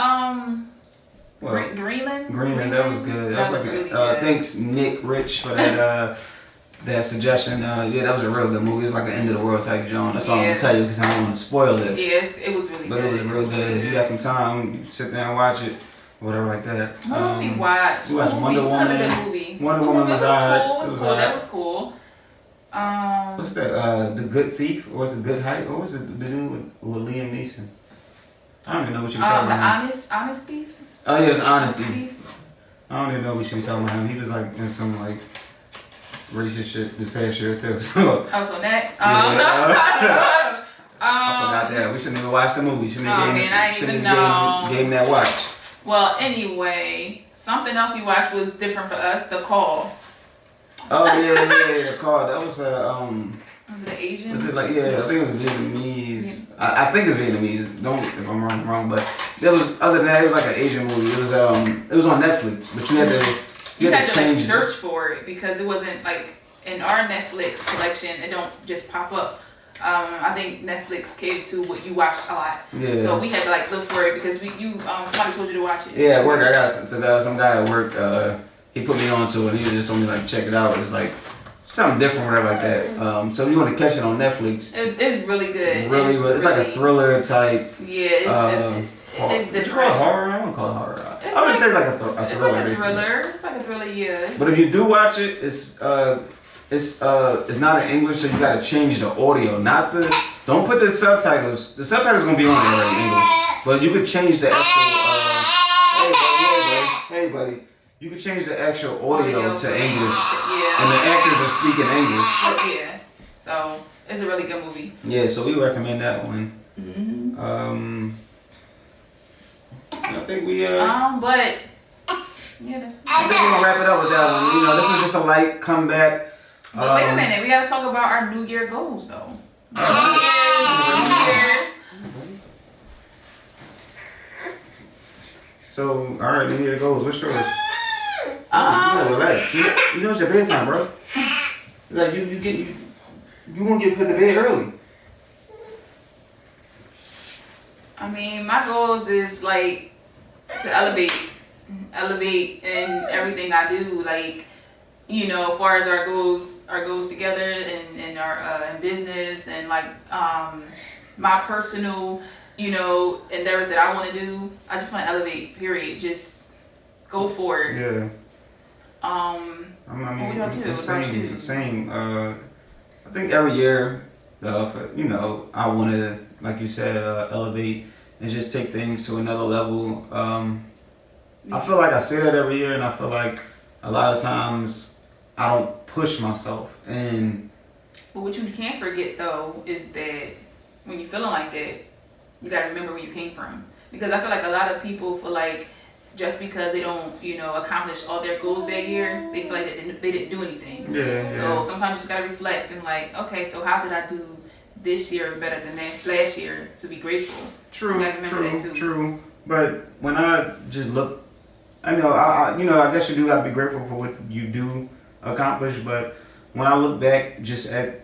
Speaker 3: Greenland.
Speaker 2: That was good. That was like really good. Thanks Nick Rich for that that suggestion. That was a real good movie. It's like an end of the world type joint. That's all I'm gonna tell you because I don't want to spoil it.
Speaker 3: Yeah, it was really good.
Speaker 2: But it was real good. If you got some time, you sit there and watch it, whatever like that.
Speaker 3: What else we watched?
Speaker 2: We watched Wonder Woman.
Speaker 3: Another good movie.
Speaker 2: Wonder Woman was alright.
Speaker 3: That was cool.
Speaker 2: What's that? The Good Thief, or was it Good Height? Or was it the new with Liam Neeson? I don't even know what you were talking about.
Speaker 3: The Honest Thief?
Speaker 2: Oh yeah, it was Honest Thief. I don't even know what she was talking about him. He was like in some like racist shit this past year too. So.
Speaker 3: So next.
Speaker 2: I forgot that. We shouldn't even watch the movie. Shouldn't have gave that watch.
Speaker 3: Well, anyway, something else we watched was different for us. The Call.
Speaker 2: Oh yeah, The Call. That was
Speaker 3: Was it Asian?
Speaker 2: Was it like I think it was Vietnamese. Yeah. I think it's Vietnamese. Don't if I'm wrong, but there was other than that it was like an Asian movie. It was on Netflix, but you had to
Speaker 3: like search for it because it wasn't like in our Netflix collection. It don't just pop up. I think Netflix came to what you watched a lot. Yeah. So we had to like look for it because somebody told you to watch it.
Speaker 2: Yeah, at work I got some guy at work. He put me onto it. And he just told me like check it out. It's like something different, whatever like that. So if you want to catch it on Netflix,
Speaker 3: it's really good.
Speaker 2: It's like a thriller type.
Speaker 3: Yeah, it's different.
Speaker 2: You call it horror? I wouldn't call it horror. I would say it's like a thriller.
Speaker 3: It's like a thriller. It's like a thriller, yes.
Speaker 2: But if you do watch it, it's not in English, so you gotta change the audio, don't put the subtitles. The subtitles gonna be on there in English, but you could change the actual. Hey buddy. You can change the actual audio to English, and the actors are speaking English.
Speaker 3: Yeah, so it's a really good movie.
Speaker 2: Yeah, so we recommend that one. I think we
Speaker 3: but
Speaker 2: that's. I think we're gonna wrap it up with that one. This was just a light comeback.
Speaker 3: But wait a minute, we gotta talk about our New Year goals though. New Year's.
Speaker 2: So, all right, New Year goals. What's yours? Relax. You know it's your bedtime, bro. Like you won't get put to bed early.
Speaker 3: I mean, my goals is like to elevate in everything I do. Like, as far as our goals together and our in business and like my personal, endeavors that I want to do. I just want to elevate. Period. Just go for it.
Speaker 2: Yeah. Same. I think every year, I want to, like you said, elevate and just take things to another level. I feel like I say that every year, and I feel like a lot of times I don't push myself.
Speaker 3: But what you can't forget though is that when you're feeling like that, you gotta remember where you came from. Because I feel like a lot of people feel like just because they don't, accomplish all their goals that year, they feel like they didn't do anything.
Speaker 2: Yeah.
Speaker 3: So sometimes you just gotta reflect and like, okay, so how did I do this year better than last year to be grateful?
Speaker 2: True. But when I just look, I know, I guess you do gotta be grateful for what you do accomplish. But when I look back just at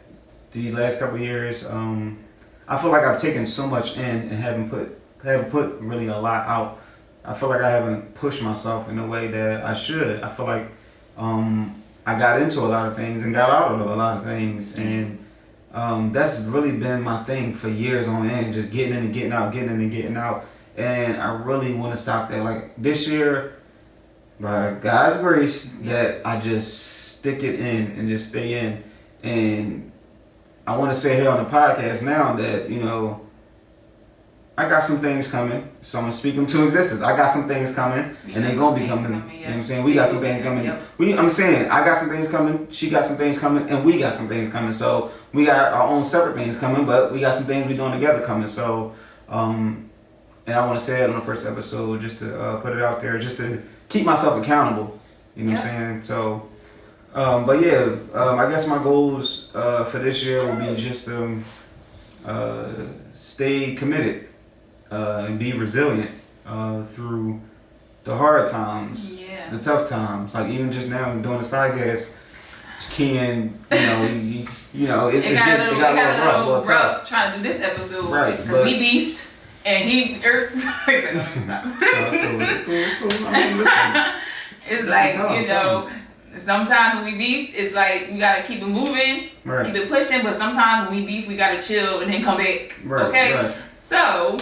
Speaker 2: these last couple of years, I feel like I've taken so much in and haven't put really a lot out. I feel like I haven't pushed myself in the way that I should. I feel like I got into a lot of things and got out of a lot of things, and that's really been my thing for years on end, just getting in and getting out, getting in and getting out. And I really want to stop that. Like this year, by God's grace, that I just stick it in and just stay in. And I want to say here on the podcast now that, I got some things coming, so I'm going to speak them to existence. I got some things coming, and they're going to be coming. You know what I'm saying? We got some things coming.
Speaker 3: Yep.
Speaker 2: I'm saying, I got some things coming, she got some things coming, and we got some things coming. So we got our own separate things coming, but we got some things we're doing together coming. So, and I want to say it on the first episode, just to put it out there, just to keep myself accountable. You know what I'm saying? So, but yeah, I guess my goals for this year will be just to stay committed. And be resilient through the hard times, the tough times. Like even just now doing this podcast, Ken, it's got a little rough
Speaker 3: trying to do this episode,
Speaker 2: right?
Speaker 3: Because we beefed and he. It's like sometimes when we beef, it's like we gotta keep it moving, keep it pushing. But sometimes when we beef, we gotta chill and then come back.
Speaker 2: Right,
Speaker 3: okay.
Speaker 2: Right. So I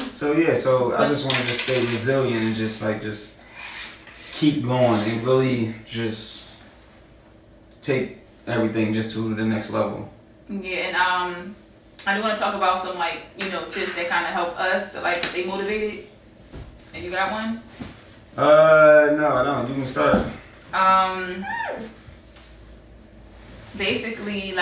Speaker 2: just want to just stay resilient and just keep going and really just take everything just to the next level.
Speaker 3: Yeah, and I do want to talk about some tips that kind of help us to stay motivated. And you got one?
Speaker 2: No, I don't. You can start.
Speaker 3: Basically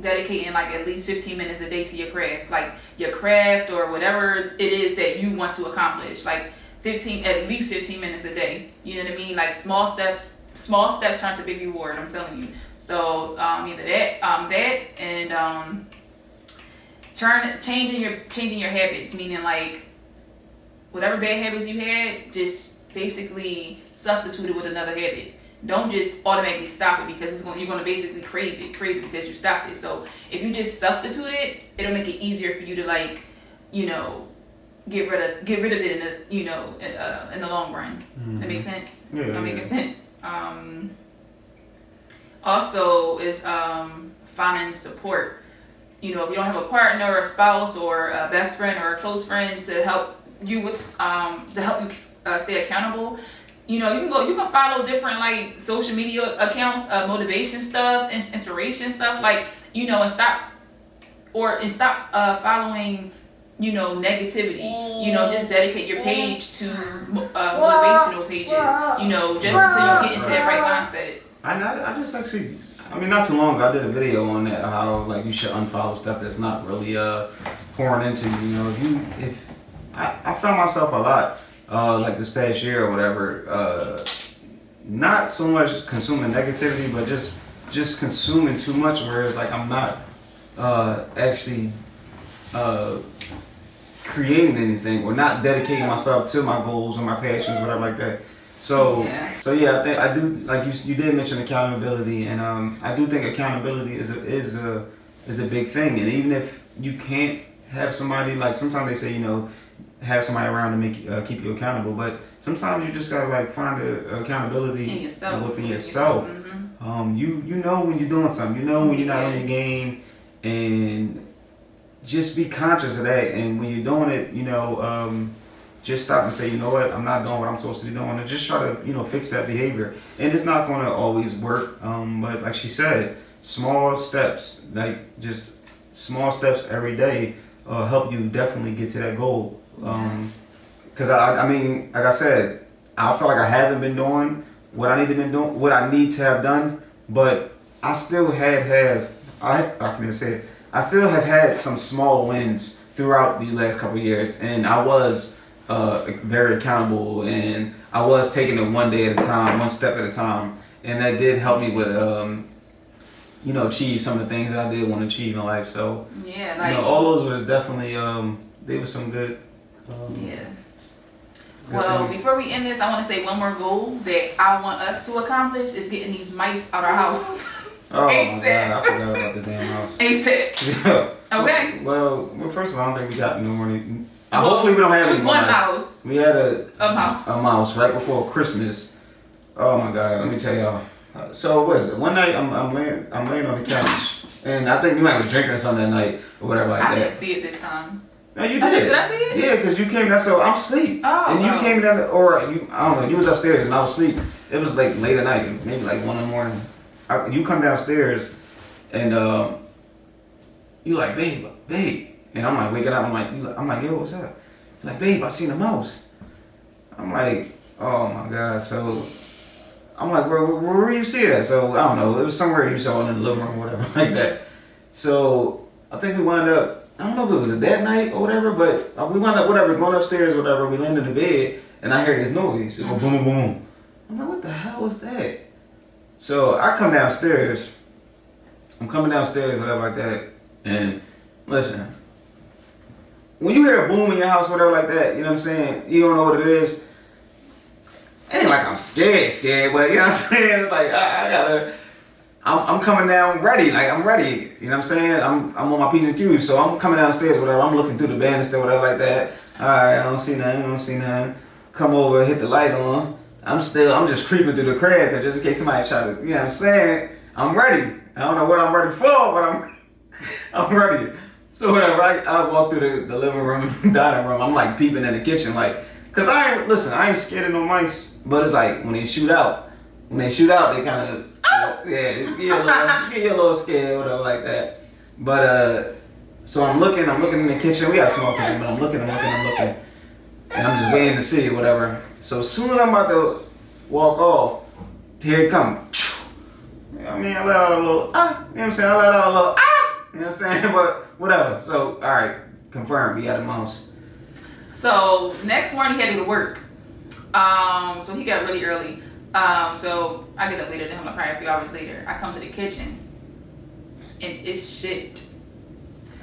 Speaker 3: dedicating at least 15 minutes a day to your craft, or whatever it is that you want to accomplish. At least 15 minutes a day. You know what I mean? Small steps turn to big reward. I'm telling you. So either that and changing your habits, meaning whatever bad habits you had, just basically substitute it with another habit. Don't just automatically stop it because you're going to basically crave it because you stopped it. So if you just substitute it, it'll make it easier for you to get rid of it in the long run. Mm-hmm. That makes sense.
Speaker 2: Yeah,
Speaker 3: that making sense. Also is finding support. If you don't have a partner or a spouse or a best friend or a close friend to help you with stay accountable. You can follow different social media accounts, motivation stuff, inspiration stuff, and stop following, negativity. Just dedicate your page to motivational pages, just until you get into that right mindset.
Speaker 2: I just actually, not too long ago I did a video on that, how you should unfollow stuff that's not really pouring into you. If I found myself a lot this past year or whatever, not so much consuming negativity, but just consuming too much, whereas I'm not actually creating anything or not dedicating myself to my goals or my passions, whatever like that. So yeah, I think I do, you did mention accountability, and I do think accountability is a big thing. And even if you can't have somebody, sometimes they say have somebody around to make keep you accountable, but sometimes you just gotta find accountability within yourself. Mm-hmm. You know when you're doing something, when you're not on your game, and just be conscious of that. And when you're doing it, just stop and say, you know what, I'm not doing what I'm supposed to be doing, and just try to fix that behavior. And it's not going to always work, but like she said, small steps, just small steps every day help you definitely get to that goal. Because like I said, I feel like I haven't been doing what I need to have done, but I still I still have had some small wins throughout these last couple of years, and I was very accountable, and I was taking it one day at a time, one step at a time, and that did help me with achieve some of the things that I did want to achieve in life. So
Speaker 3: yeah, like
Speaker 2: all those was definitely they were some good.
Speaker 3: Yeah. Well, before we end this, I want to say one more goal that I want us to accomplish is getting these mice out our house.
Speaker 2: Oh
Speaker 3: ASAP.
Speaker 2: my God, I forgot about the damn house.
Speaker 3: ASAP.
Speaker 2: Yeah.
Speaker 3: Okay.
Speaker 2: Well, first of all, I don't think we got no money. Hopefully we don't have any more.
Speaker 3: One mouse.
Speaker 2: We had a
Speaker 3: mouse.
Speaker 2: A mouse right before Christmas. Oh my God, let me tell y'all. So what is it? One night I'm laying on the couch, and I think you might was drinking something that night or whatever like that.
Speaker 3: I didn't see it this time.
Speaker 2: No, you did.
Speaker 3: Did I see it?
Speaker 2: Yeah, because you came down. So I'm asleep, and you came down, I don't know. You was upstairs and I was asleep. It was like late at night, maybe like 1 in the morning. You come downstairs, and you like, babe, and I'm like waking up. I'm like, yo, what's up? You're like, babe, I seen a mouse. I'm like, oh my God. So I'm like, bro, where you see that? So I don't know. It was somewhere you saw it in the living room or whatever like that. So I think we wound up. I don't know if it was that night or whatever, but we wound up going upstairs or whatever. We landed in the bed, and I heard this noise. It go boom, boom, boom. I'm like, what the hell was that? So I come downstairs. I'm coming downstairs, whatever like that. And listen, when you hear a boom in your house, whatever like that, you know what I'm saying? You don't know what it is. It ain't like I'm scared, but you know what I'm saying? It's like I'm coming down ready, like I'm ready. You know what I'm saying? I'm on my P's and Q's, so I'm coming downstairs, whatever. I'm looking through the banister, whatever like that. All right, I don't see nothing. Come over, hit the light on. I'm just creeping through the crib, cause just in case somebody try to, you know what I'm saying? I'm ready. I don't know what I'm ready for, but I'm ready. So whatever, I walk through the living room, dining room. I'm like peeping in the kitchen, like, cause I ain't scared of no mice. But it's like when they shoot out, they kind of, get you a little scared, whatever like that. But so I'm looking in the kitchen. We got a small kitchen, but I'm looking, and I'm just waiting to see whatever. So as soon as I'm about to walk off, here it come. You know what I mean? I let out a little you know what I'm saying? You know what I'm saying? But whatever. So all right, confirmed. We got a mouse.
Speaker 3: So next morning he had to go to work. So he got really early. So I get up later than him, probably a few hours later. I come to the kitchen, and it's shit.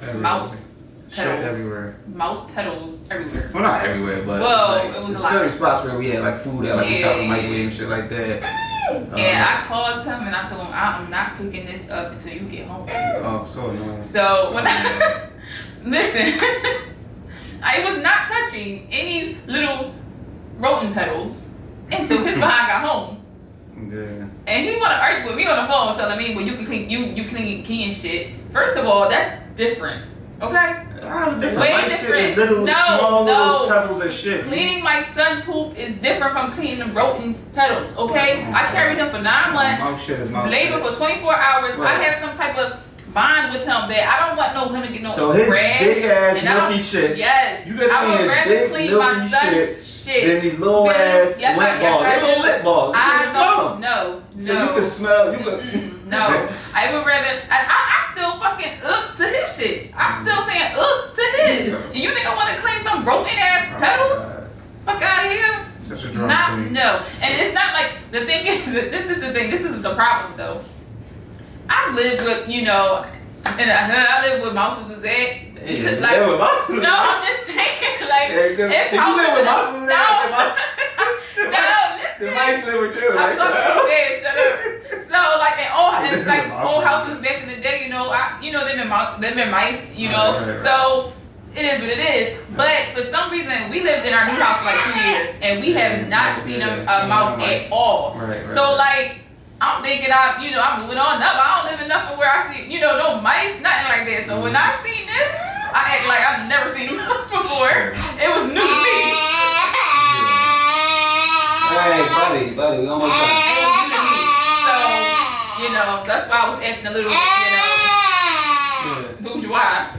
Speaker 2: Everywhere.
Speaker 3: Mouse petals.
Speaker 2: Shit everywhere.
Speaker 3: Mouse petals everywhere.
Speaker 2: Well, not everywhere, but
Speaker 3: it was a lot.
Speaker 2: Certain spots where we had like food at like on top of the microwave and shit like that.
Speaker 3: And I called him and I told him I'm not picking this up until you get home.
Speaker 2: Oh, so annoying.
Speaker 3: So when listen, I was not touching any little rodent petals until his behind got home.
Speaker 2: Yeah.
Speaker 3: And he wanna argue with me on the phone telling me, well, you can clean you clean key and shit. First of all, that's different. Okay?
Speaker 2: Different.
Speaker 3: Way
Speaker 2: My
Speaker 3: different.
Speaker 2: shit is little, small little pebbles of shit.
Speaker 3: Cleaning my son poop is different from cleaning the rodent petals, okay? I carried him for 9 months.
Speaker 2: My shit is my
Speaker 3: labor for 24 hours. Right. I have some type of bond with him that I don't want him to get no
Speaker 2: so his
Speaker 3: rash.
Speaker 2: Big ass milky shit.
Speaker 3: Yes.
Speaker 2: You got
Speaker 3: I would rather clean my son's shit
Speaker 2: than these little ass lip balls. They little lip balls.
Speaker 3: I don't. No.
Speaker 2: So you can smell. You can.
Speaker 3: No. I would rather. I still fucking to his shit. I'm still saying to his. And you think I want to clean some broken ass petals? Fuck out of here.
Speaker 2: Such a drunk
Speaker 3: No. And it's not like the thing is that this is the thing. This is the problem though. I've lived with, and I live with mouses is it. Like, no, I'm just saying, like, it's how
Speaker 2: you live with mouses is
Speaker 3: no, listen.
Speaker 2: The mice live with you.
Speaker 3: I'm talking too bad. Shut up. So, like, old houses back in the day, they've been mice,
Speaker 2: Right.
Speaker 3: So it is what it is. But for some reason, we lived in our new house for like 2 years, and we have not seen a mouse at all.
Speaker 2: Right.
Speaker 3: So, like, I'm thinking I'm moving on up. I don't live enough for where I see, no mice, nothing like that. So when I seen this, I act like I've never seen a mouse before. It was new to me.
Speaker 2: Hey, buddy, we almost done.
Speaker 3: It was new to me. So, that's why I was acting a little, bourgeois.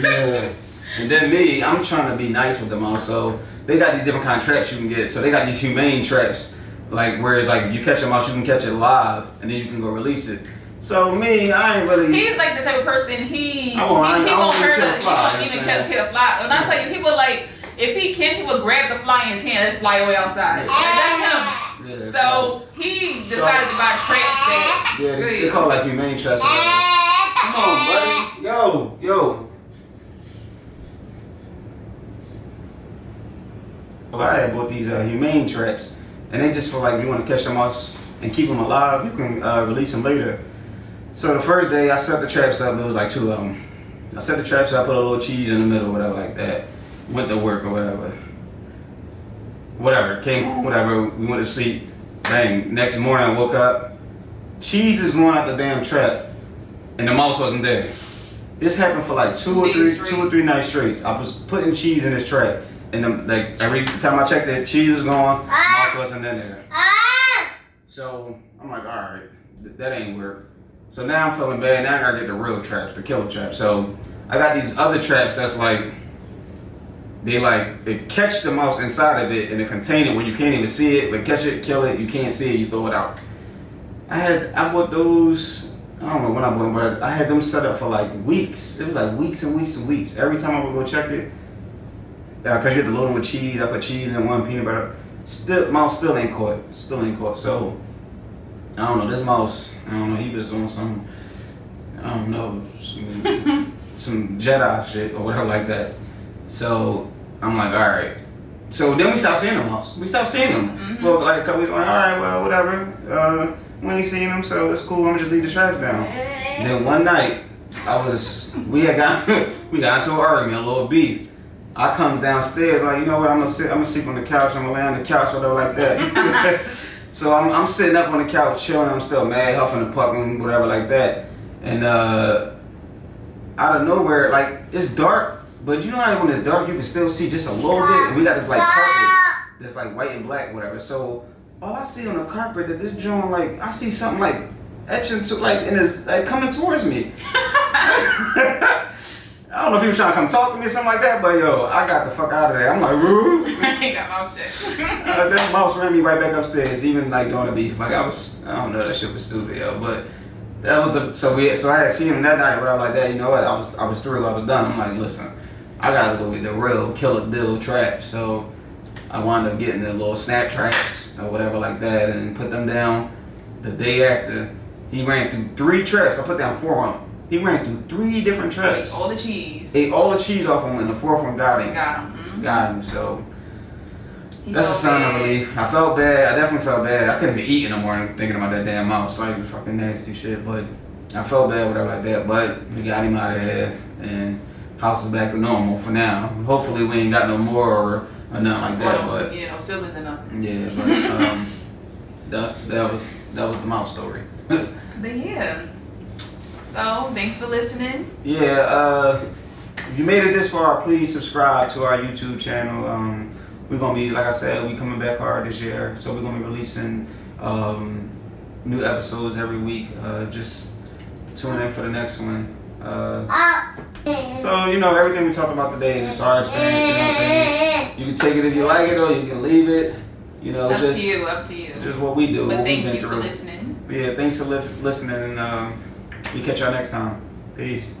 Speaker 2: Yeah. And then me, I'm trying to be nice with them also. They got these different kind of traps you can get. So they got these humane traps. Like, whereas, like, you catch a mouse, you can catch it live, and then you can go release it. So, me, I ain't really...
Speaker 3: He's, like, the type of person, he won't
Speaker 2: won't
Speaker 3: hurt
Speaker 2: even
Speaker 3: us. He won't even kill a fly. And I tell you, people, like, if he can, he would grab the fly in his hand and fly away outside. Like, that's him.
Speaker 2: Yeah,
Speaker 3: so he decided to buy traps that.
Speaker 2: Yeah, they call like humane traps. Come on, buddy. Yo. Well, I had bought these humane traps, and they just for like you want to catch them mouse and keep them alive. You can release them later. So the first day I set the traps up. There was like 2 of them. I set the traps up, put a little cheese in the middle, whatever like that. Went to work or whatever. Came, whatever. We went to sleep. Bang. Next morning I woke up. Cheese is going out the damn trap, and the mouse wasn't there. This happened for like 2 or 3 nights straight. I was putting cheese in this trap, and like every time I checked it, cheese was gone, mouse wasn't in there. So I'm like, all right, that ain't work. So now I'm feeling bad. Now I gotta get the real traps, the killer traps. So I got these other traps that's like, it catch the mouse inside of it in a container where you can't even see it, but catch it, kill it, you can't see it, you throw it out. I bought those, I don't know when I bought them, but I had them set up for like weeks. It was like weeks and weeks and weeks. Every time I would go check it, because you have to load them with cheese, I put cheese in one, peanut butter. Mouse still ain't caught. So, I don't know, this mouse, he was doing some, some Jedi shit or whatever like that. So, I'm like, all right. So then we stopped seeing the mouse. We stopped seeing them for like a couple weeks. Like, all right, well, whatever. We ain't seeing them, so it's cool. I'm just leave the traps down. And then one night, we got into an argument, a little beef. I come downstairs like, you know what? I'm gonna sleep on the couch. I'm gonna lay on the couch, whatever like that. So I'm sitting up on the couch chilling. I'm still mad, huffing and puffing, whatever like that. And out of nowhere, like it's dark. But you know how when it's dark, you can still see just a little bit. And we got this like carpet that's like white and black, whatever. So all I see on the carpet that this joint, like I see something like etching to like in his like coming towards me. I don't know if he was trying to come talk to me or something like that, but yo, I got the fuck out of there. I'm like, woo.
Speaker 3: He got mouse shit.
Speaker 2: That mouse ran me right back upstairs, even like doing the beef. Like I don't know, that shit was stupid, yo. But that was so I had seen him that night, whatever like that. You know what? I was through. I was done. I'm like, listen. I gotta go get the real killer dill trap. So I wound up getting the little snap traps or whatever like that and put them down. The day after, he ran through 3 traps. I put down 4 of them. He ran through 3 different traps.
Speaker 3: Ate all the cheese.
Speaker 2: Ate all the cheese off him, and the 4th one got him.
Speaker 3: Mm-hmm.
Speaker 2: Got him. So that's a sign of relief. I felt bad. I definitely felt bad. I couldn't even eat in the morning thinking about that damn mouse. Like fucking nasty shit. But I felt bad, whatever like that. But we got him out of there, and house is back to normal for now. Hopefully we ain't got no more or nothing like that. But
Speaker 3: no siblings or nothing.
Speaker 2: Yeah, but that was the mouse story.
Speaker 3: But yeah. So thanks for listening.
Speaker 2: Yeah, if you made it this far, please subscribe to our YouTube channel. We're gonna be, like I said, we coming back hard this year, so we're gonna be releasing new episodes every week. Just tune in for the next one. So, you know, everything we talked about today is just our experience, you know what I'm saying? You can take it if you like it or you can leave it. You know,
Speaker 3: up to you.
Speaker 2: Just what we do.
Speaker 3: But thank you for listening.
Speaker 2: Yeah, thanks for listening, and we catch y'all next time. Peace.